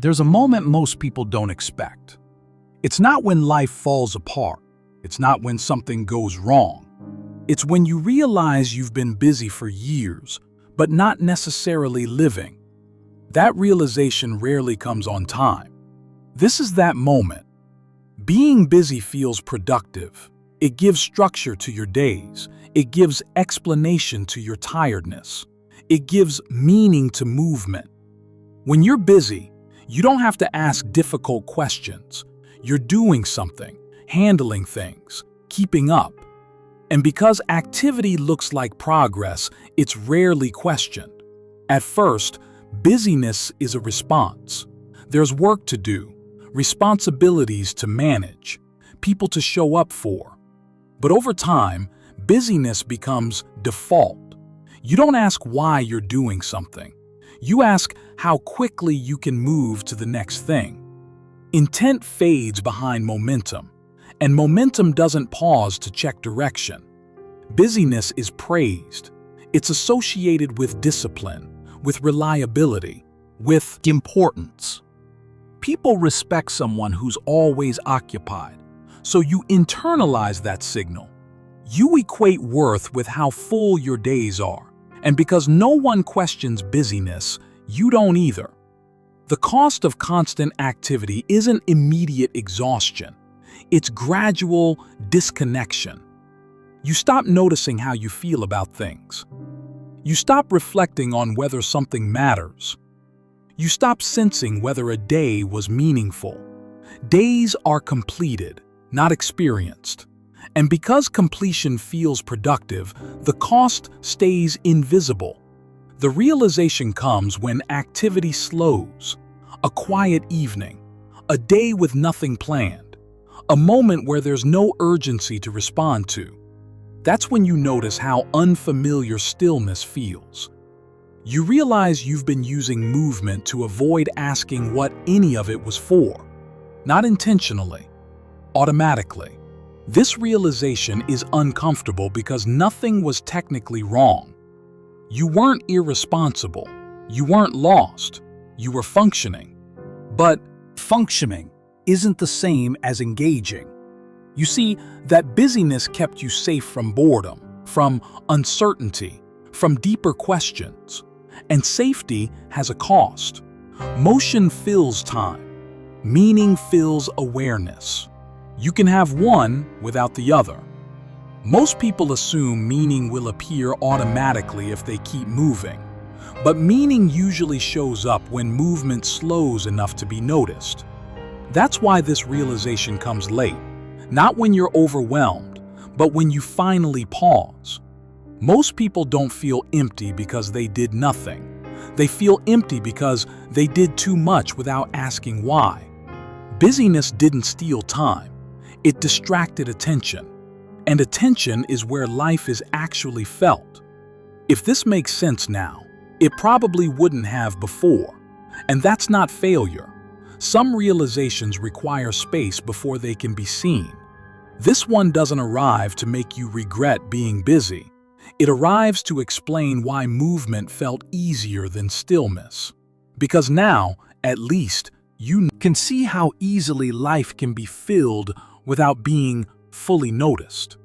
There's a moment most people don't expect. It's not when life falls apart. It's not when something goes wrong. It's when you realize you've been busy for years, but not necessarily living. That realization rarely comes on time. This is that moment. Being busy feels productive. It gives structure to your days. It gives explanation to your tiredness. It gives meaning to movement. When you're busy, you don't have to ask difficult questions. You're doing something, handling things, keeping up. And because activity looks like progress, it's rarely questioned. At first, busyness is a response. There's work to do, responsibilities to manage, people to show up for. But over time, busyness becomes default. You don't ask why you're doing something. You ask how quickly you can move to the next thing. Intent fades behind momentum, and momentum doesn't pause to check direction. Busyness is praised. It's associated with discipline, with reliability, with importance. People respect someone who's always occupied, so you internalize that signal. You equate worth with how full your days are. And because no one questions busyness, you don't either. The cost of constant activity isn't immediate exhaustion. It's gradual disconnection. You stop noticing how you feel about things. You stop reflecting on whether something matters. You stop sensing whether a day was meaningful. Days are completed, not experienced. And because completion feels productive, the cost stays invisible. The realization comes when activity slows. A quiet evening, a day with nothing planned, a moment where there's no urgency to respond to. That's when you notice how unfamiliar stillness feels. You realize you've been using movement to avoid asking what any of it was for. Not intentionally, automatically. This realization is uncomfortable because nothing was technically wrong. You weren't irresponsible. You weren't lost. You were functioning. But functioning isn't the same as engaging. You see, that busyness kept you safe from boredom, from uncertainty, from deeper questions. And safety has a cost. Motion fills time. Meaning fills awareness. You can have one without the other. Most people assume meaning will appear automatically if they keep moving. But meaning usually shows up when movement slows enough to be noticed. That's why this realization comes late. Not when you're overwhelmed, but when you finally pause. Most people don't feel empty because they did nothing. They feel empty because they did too much without asking why. Busyness didn't steal time. It distracted attention. And attention is where life is actually felt. If this makes sense now, it probably wouldn't have before. And that's not failure. Some realizations require space before they can be seen. This one doesn't arrive to make you regret being busy. It arrives to explain why movement felt easier than stillness. Because now, at least, you can see how easily life can be filled without being fully noticed.